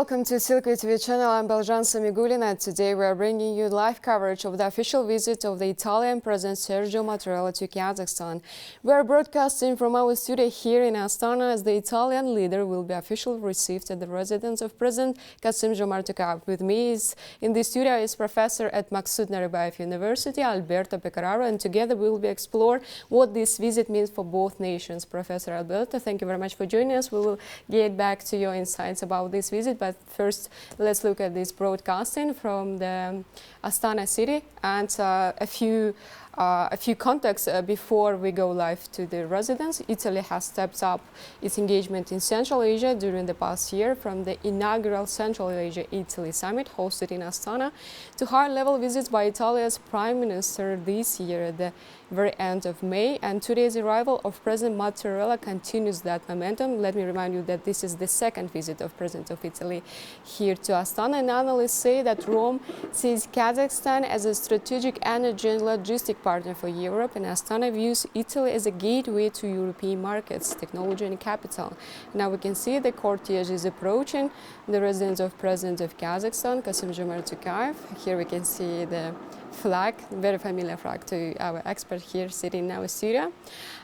Welcome to Silky TV channel. I'm Beljan Samigulina. Today we are bringing you live coverage of the official visit of the Italian President Sergio Mattarella to Kazakhstan. We are broadcasting from our studio here in Astana as the Italian leader will be officially received at the residence of President Kazakhstan. With me in the studio is Professor at Maksud Naribayev University, Alberto Pecoraro, and together we will be explore what this visit means for both nations. Professor Alberto, thank you very much for joining us. We will get back to your insights about this visit. But first, let's look at this broadcasting from the Astana city and a few contexts before we go live to the residence. Italy has stepped up its engagement in Central Asia during the past year, from the inaugural Central Asia-Italy summit hosted in Astana to high-level visits by Italia's Prime Minister this year at the very end of May. And today's arrival of President Mattarella continues that momentum. Let me remind you that this is the second visit of President of Italy here to Astana. And analysts say that Rome sees Kazakhstan as a strategic energy and logistic partner for Europe, and Astana views Italy as a gateway to European markets, technology and capital. Now we can see the cortege is approaching the residence of President of Kazakhstan, Kassym-Jomart Tokayev. Here we can see the flag, very familiar flag to our expert here sitting in our studio.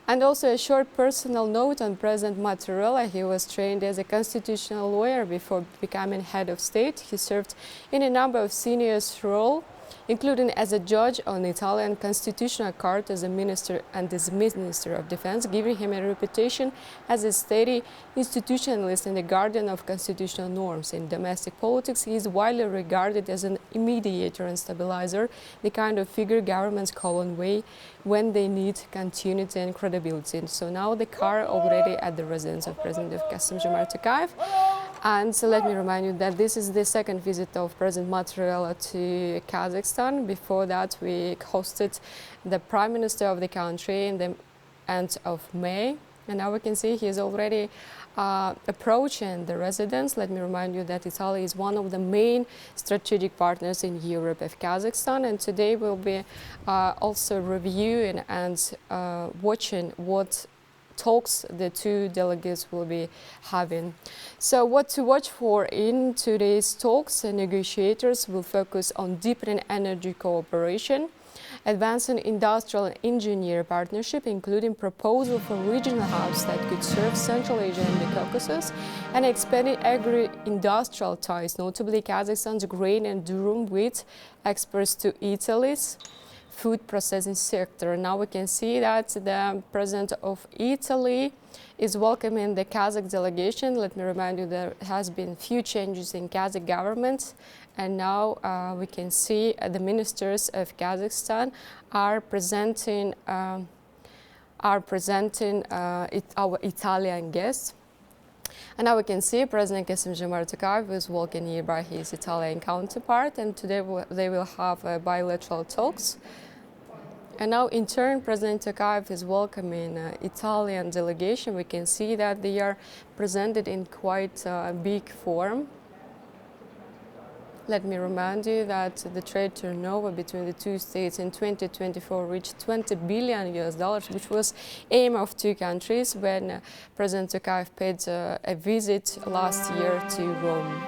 And also a short personal note on President Mattarella. He was trained as a constitutional lawyer before becoming head of state. He served in a number of senior roles, including as a judge on the Italian Constitutional Court, as a minister and as Minister of Defense, giving him a reputation as a steady institutionalist and a guardian of constitutional norms. In domestic politics, he is widely regarded as an mediator and stabilizer, the kind of figure governments call on way when they need continuity and credibility. So now the car already at the residence of President of Kassym-Jomart Tokayev. And so let me remind you that this is the second visit of President Mattarella to Kazakhstan. Before that, we hosted the Prime Minister of the country in the end of May. And now we can see he is already approaching the residence. Let me remind you that Italy is one of the main strategic partners in Europe of Kazakhstan. And today we'll be also reviewing and watching what talks the two delegates will be having. So what to watch for in today's talks? The negotiators will focus on deepening energy cooperation, advancing industrial and engineer partnership, including proposal for regional hubs that could serve Central Asia and the Caucasus, and expanding agri-industrial ties, notably Kazakhstan's grain and durum wheat exports to Italy's food processing sector. Now we can see that the President of Italy is welcoming the Kazakh delegation. Let me remind you there has been few changes in Kazakh government, and now we can see the ministers of Kazakhstan are presenting our Italian guests. And now we can see President Kassym-Jomart Tokayev is walking here by his Italian counterpart, and today they will have bilateral talks. And now, in turn, President Tokayev is welcoming Italian delegation. We can see that they are presented in quite a big form. Let me remind you that the trade turnover between the two states in 2024 reached $20 billion, which was aim of two countries when President Tokayev paid a visit last year to Rome.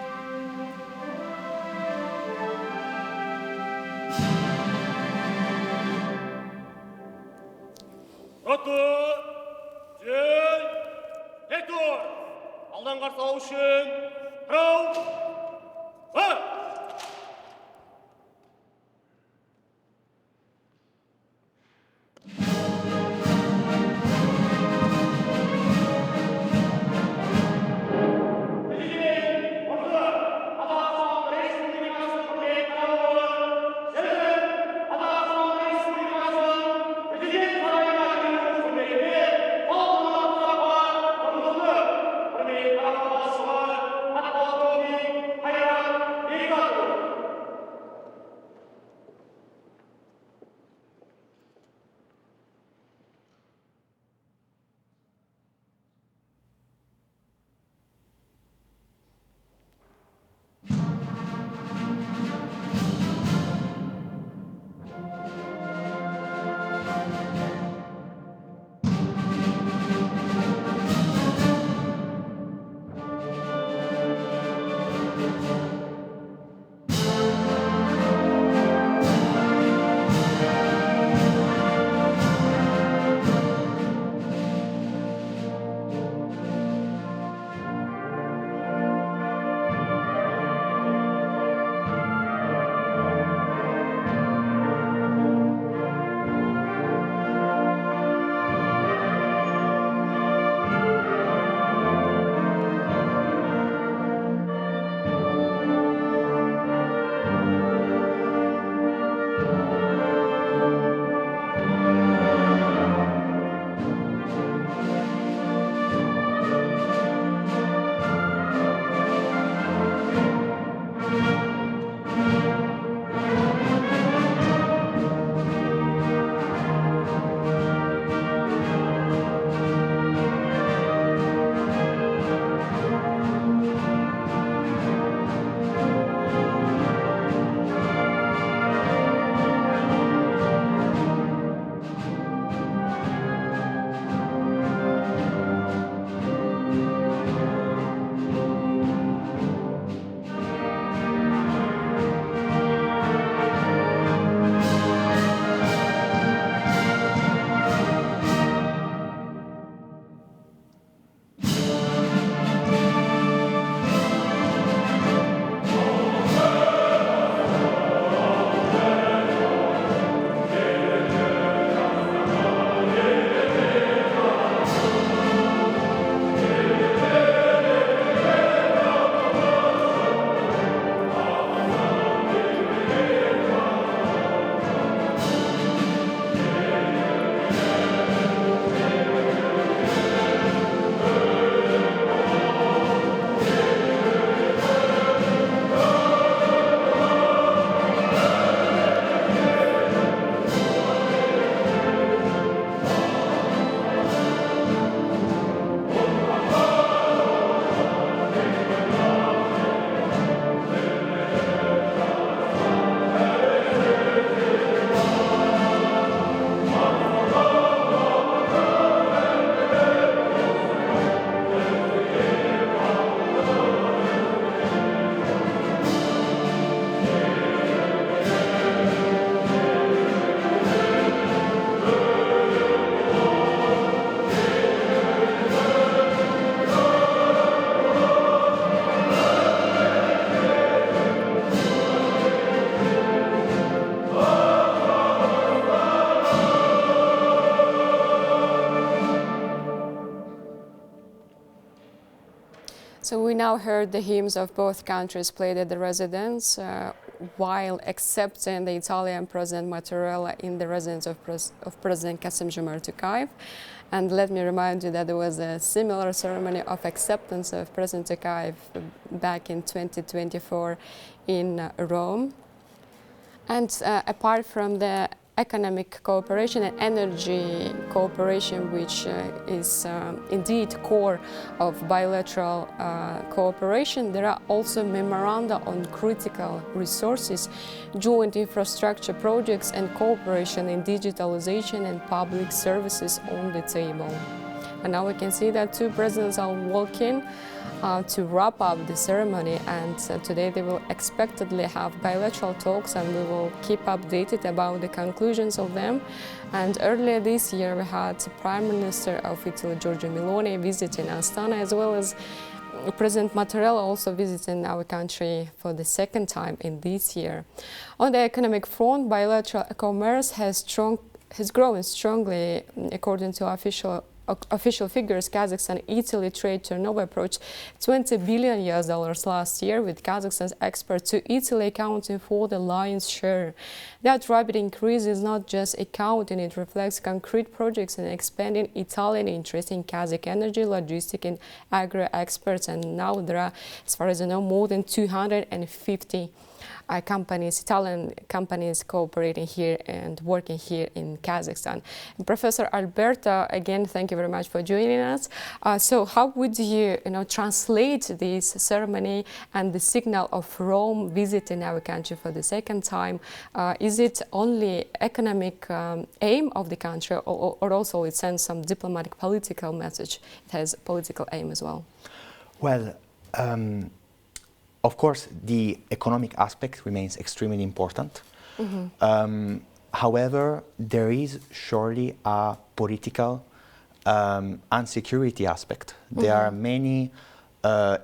now heard the hymns of both countries played at the residence, while accepting the Italian President Mattarella in the residence of President Kassym-Jomart Tokayev. And let me remind you that there was a similar ceremony of acceptance of President Tokayev back in 2024 in Rome. And apart from the economic cooperation and energy cooperation, which is indeed core of bilateral cooperation, there are also memoranda on critical resources, joint infrastructure projects and cooperation in digitalization and public services on the table. And now we can see that two presidents are walking to wrap up the ceremony, and today they will expectedly have bilateral talks, and we will keep updated about the conclusions of them. And earlier this year we had the Prime Minister of Italy, Giorgia Meloni, visiting Astana, as well as President Mattarella also visiting our country for the second time in this year. On the economic front, bilateral commerce has grown strongly. According to official figures, Kazakhstan Italy trade turnover approached $20 billion last year, with Kazakhstan's exports to Italy accounting for the lion's share. That rapid increase is not just accounting, it reflects concrete projects and expanding Italian interest in Kazakh energy, logistic and agro exports, and now there are, as far as I know, more than 250 Italian companies cooperating here and working here in Kazakhstan. And Professor Alberto, again, thank you very much for joining us. So how would you, translate this ceremony and the signal of Rome visiting our country for the second time? Is it only economic aim of the country, or also it sends some diplomatic political message? It has political aim as well. Well, of course, the economic aspect remains extremely important. Mm-hmm. However, there is surely a political and security aspect. Mm-hmm. There are many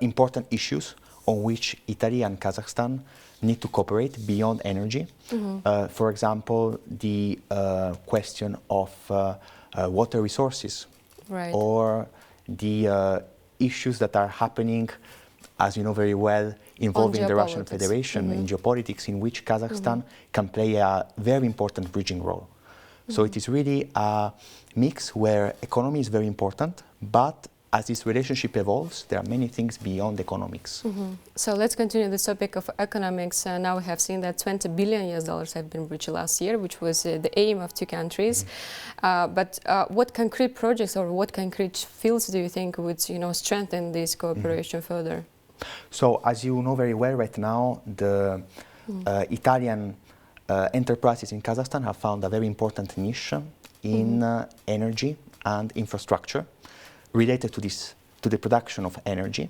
important issues on which Italy and Kazakhstan need to cooperate beyond energy. Mm-hmm. For example, the question of water resources, right, or the issues that are happening, as you know very well, involving the Russian Federation, mm-hmm, in geopolitics, in which Kazakhstan, mm-hmm, can play a very important bridging role. Mm-hmm. So it is really a mix where economy is very important, but as this relationship evolves, there are many things beyond economics. Mm-hmm. So let's continue the topic of economics. Now we have seen that $20 billion have been reached last year, which was the aim of two countries. Mm-hmm. But what concrete projects or what concrete fields do you think would strengthen this cooperation, mm-hmm, further? So, as you know very well, right now, the Italian enterprises in Kazakhstan have found a very important niche in energy and infrastructure related to the production of energy.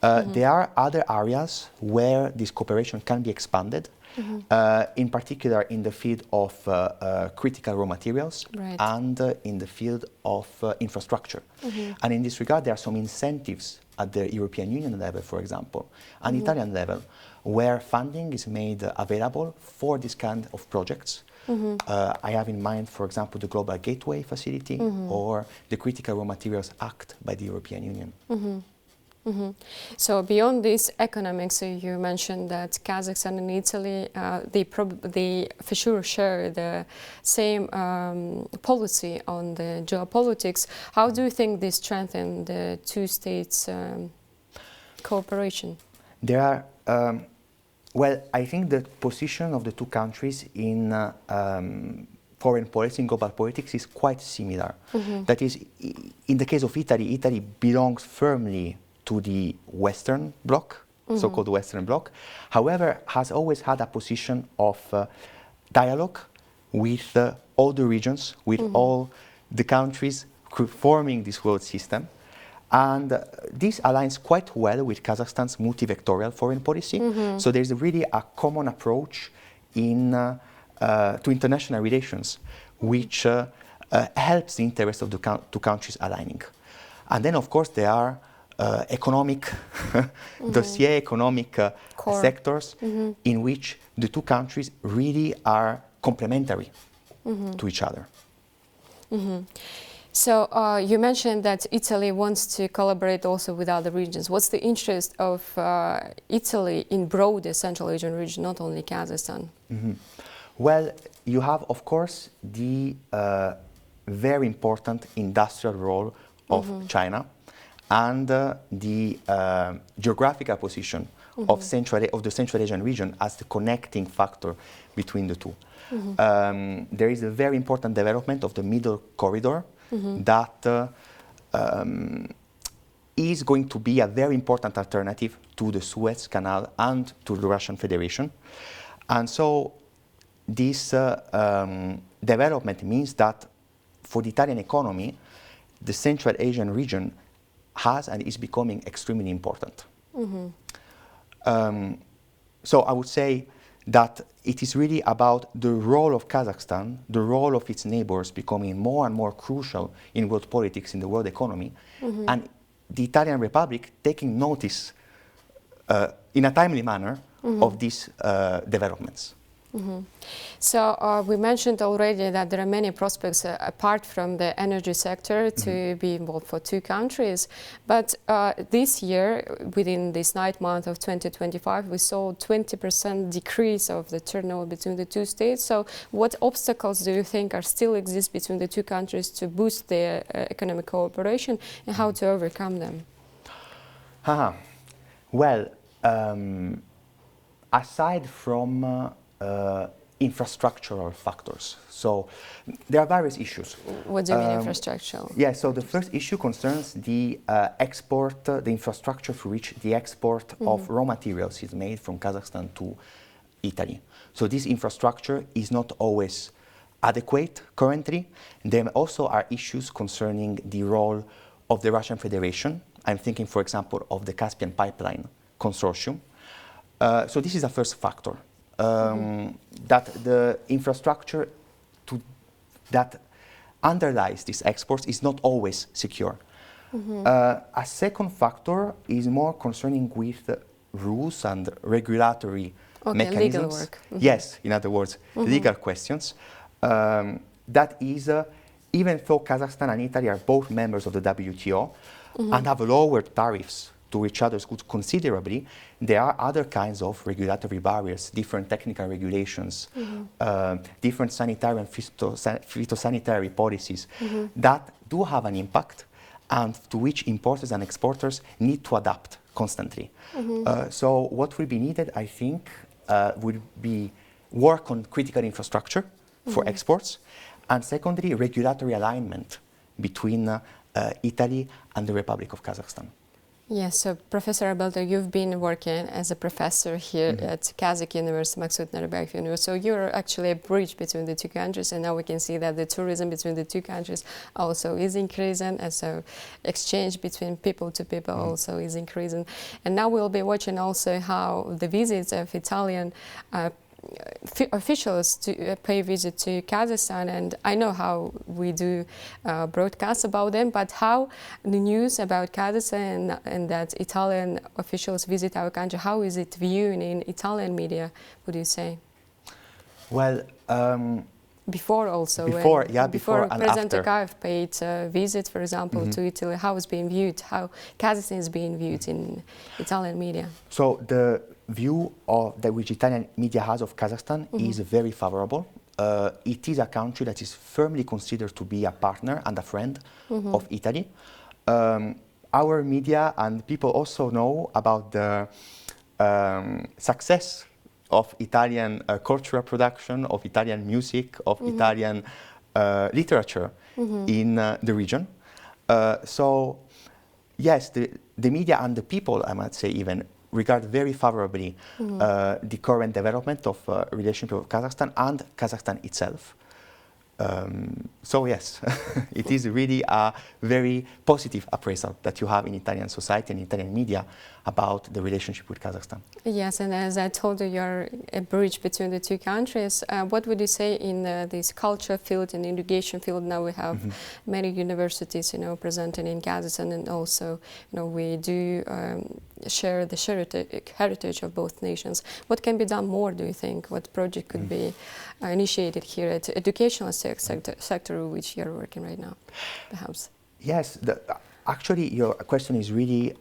There are other areas where this cooperation can be expanded, in particular in the field of critical raw materials, right, and in the field of infrastructure. And in this regard, there are some incentives at the European Union level, for example, and Italian level, where funding is made available for this kind of projects. I have in mind, for example, the Global Gateway Facility or the Critical Raw Materials Act by the European Union. So beyond this economics, you mentioned that Kazakhstan and Italy, they for sure share the same policy on the geopolitics. How do you think this strengthens the two states' cooperation? There are, well, I think the position of the two countries in foreign policy and global politics is quite similar. That is, in the case of Italy, Italy belongs firmly to the Western Bloc, so-called Western Bloc, however, has always had a position of dialogue with all the regions, with all the countries forming this world system. And this aligns quite well with Kazakhstan's multi-vectorial foreign policy. So there's really a common approach to international relations, which helps the interests of the two countries aligning. And then, of course, there are economic dossier, economic sectors in which the two countries really are complementary to each other. So you mentioned that Italy wants to collaborate also with other regions. What's the interest of Italy in broader Central Asian region, not only Kazakhstan? Well, you have, of course, the very important industrial role of China and the geographical position of the Central Asian region as the connecting factor between the two. There is a very important development of the middle corridor that is going to be a very important alternative to the Suez Canal and to the Russian Federation. And so this development means that for the Italian economy, the Central Asian region has and is becoming extremely important. So I would say that it is really about the role of Kazakhstan, the role of its neighbors becoming more and more crucial in world politics, in the world economy, and the Italian Republic taking notice in a timely manner of these developments. So we mentioned already that there are many prospects apart from the energy sector to be involved for two countries. But this year, within this 9th month of 2025, we saw 20% decrease of the turnover between the two states. So what obstacles do you think are still exist between the two countries to boost their economic cooperation, and how to overcome them? Well, aside from infrastructural factors. So there are various issues. What do you mean infrastructural? Yeah, so the first issue concerns the export, the infrastructure for which the export of raw materials is made from Kazakhstan to Italy. So this infrastructure is not always adequate currently. There also are issues concerning the role of the Russian Federation. I'm thinking, for example, of the Caspian Pipeline Consortium. So this is a first factor. That the infrastructure that underlies these exports is not always secure. A second factor is more concerning with rules and regulatory mechanisms. Legal work. Yes, in other words, legal questions. That is, even though Kazakhstan and Italy are both members of the WTO and have lowered tariffs to each other's goods considerably, there are other kinds of regulatory barriers, different technical regulations, different sanitary and phytosanitary policies that do have an impact and to which importers and exporters need to adapt constantly. So what will be needed, I think, would be work on critical infrastructure for exports, and secondly, regulatory alignment between Italy and the Republic of Kazakhstan. Yes, so Professor Abelda, you've been working as a professor here at Kazakh University, Maksud Narbayev University. So you're actually a bridge between the two countries, and now we can see that the tourism between the two countries also is increasing, and so exchange between people to people also is increasing. And now we'll be watching also how the visits of Italian officials to pay visit to Kazakhstan, and I know how we do broadcast about them, but how the news about Kazakhstan and that Italian officials visit our country, how is it viewed in Italian media, would you say? Well, before also, before and President after. Tokayev paid a visit, for example, to Italy, how it's being viewed, how Kazakhstan is being viewed in Italian media? So the view which Italian media has of Kazakhstan is very favorable. It is a country that is firmly considered to be a partner and a friend of Italy. Our media and people also know about the success of Italian cultural production, of Italian music, of Italian literature in the region. So yes, the media and the people, I might say even, regard very favorably the current development of relationship with Kazakhstan and Kazakhstan itself. So yes, it is really a very positive appraisal that you have in Italian society and Italian media about the relationship with Kazakhstan. Yes, and as I told you, you're a bridge between the two countries. What would you say in this culture field and education field? Now we have many universities, presenting in Kazakhstan, and also, we do share the heritage of both nations. What can be done more, do you think? What project could be initiated here at the educational sector which you're working right now, perhaps? Yes, actually your question is really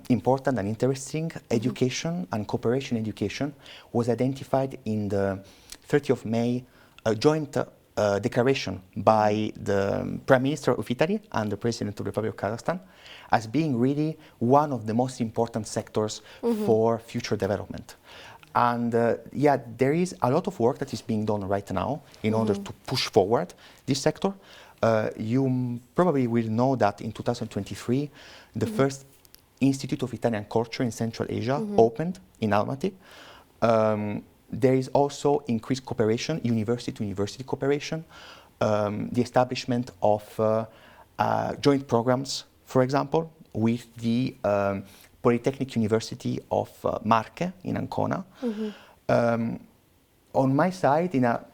important and interesting. Education and cooperation education was identified in the 30th of May joint declaration by the Prime Minister of Italy and the President of the Republic of Kazakhstan as being really one of the most important sectors for future development. And yeah, there is a lot of work that is being done right now in order to push forward this sector. You probably will know that in 2023, the first Institute of Italian Culture in Central Asia opened in Almaty. There is also increased cooperation, university-to-university cooperation, the establishment of joint programs, for example, with the Polytechnic University of Marche in Ancona. On my side, in a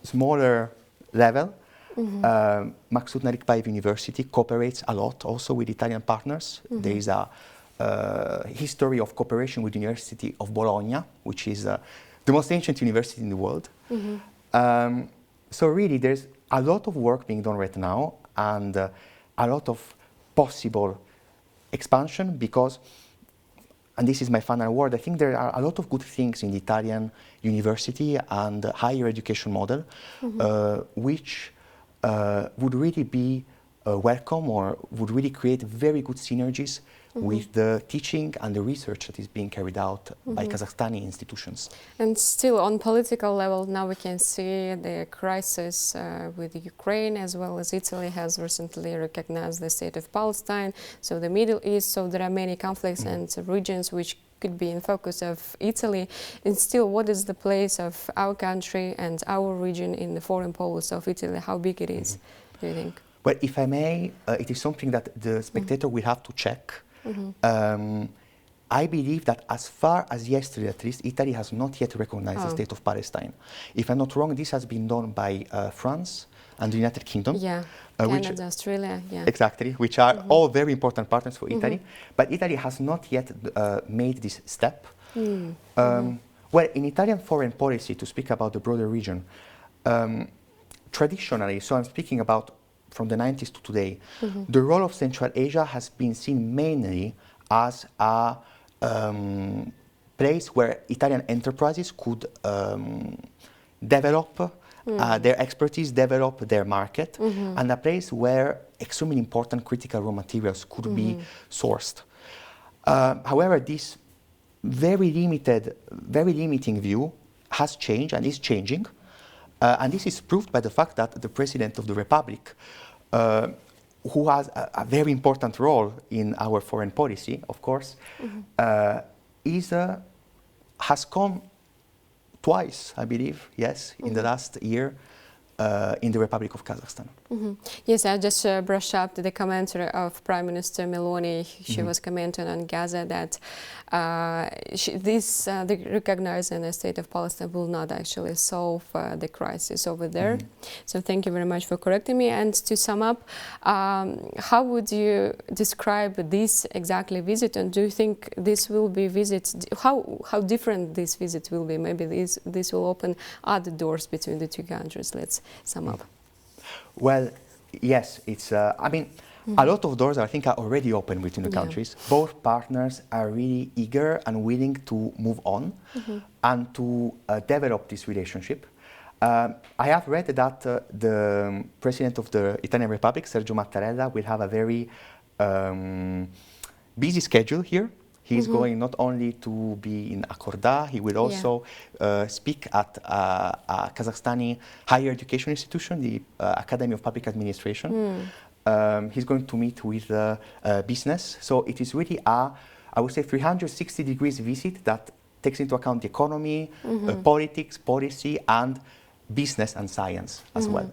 smaller level, Maksud Narik University cooperates a lot also with Italian partners. There is a history of cooperation with the University of Bologna, which is the most ancient university in the world. So really, there's a lot of work being done right now and a lot of possible expansion because, and this is my final word, I think there are a lot of good things in the Italian university and higher education model which would really be welcome or would really create very good synergies with the teaching and the research that is being carried out by Kazakhstani institutions. And still on political level, now we can see the crisis with Ukraine, as well as Italy has recently recognized the state of Palestine, so the Middle East, so there are many conflicts and regions which could be in focus of Italy. And still, what is the place of our country and our region in the foreign policy of Italy? How big it is, do you think? Well, if I may, it is something that the spectator will have to check. I believe that as far as yesterday, at least, Italy has not yet recognized the state of Palestine. If I'm not wrong, this has been done by France and the United Kingdom. Yeah, Canada, Australia, yeah. Exactly, which are all very important partners for Italy. But Italy has not yet made this step. Well, in Italian foreign policy, to speak about the broader region, traditionally, so I'm speaking about from the 90s to today, the role of Central Asia has been seen mainly as a place where Italian enterprises could develop their expertise, develop their market, and a place where extremely important critical raw materials could be sourced. However, this very limiting view has changed and is changing. And this is proved by the fact that the President of the Republic, who has a very important role in our foreign policy, of course, has come twice, I believe, yes, in the last year, in the Republic of Kazakhstan. Yes, I just brushed up the commentary of Prime Minister Meloni. She was commenting on Gaza that the recognizing the state of Palestine will not actually solve the crisis over there. So thank you very much for correcting me. And to sum up, how would you describe this exactly visit? And do you think this will be how different this visit will be? Maybe this will open other doors between the two countries. Let's sum up. Well, yes, it's, I mean, a lot of doors, I think, are already open between the countries. Both partners are really eager and willing to move on and to develop this relationship. I have read that the President of the Italian Republic, Sergio Mattarella, will have a very busy schedule here. He's going not only to be in Akorda, he will also speak at a Kazakhstani higher education institution, the Academy of Public Administration. He's going to meet with business. So it is really I would say, 360 degrees visit that takes into account the economy, politics, policy, and business and science as well.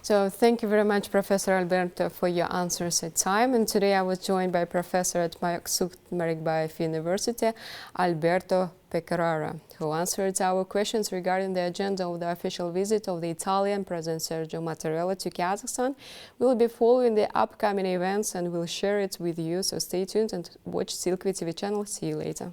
So thank you very much, Professor Alberto, for your answers at time. And today I was joined by Professor at Maksud Narik University, Alberto Pecoraro, who answered our questions regarding the agenda of the official visit of the Italian President Sergio Mattarella to Kazakhstan. We'll be following the upcoming events and we'll share it with you. So stay tuned and watch Silkvi TV channel. See you later.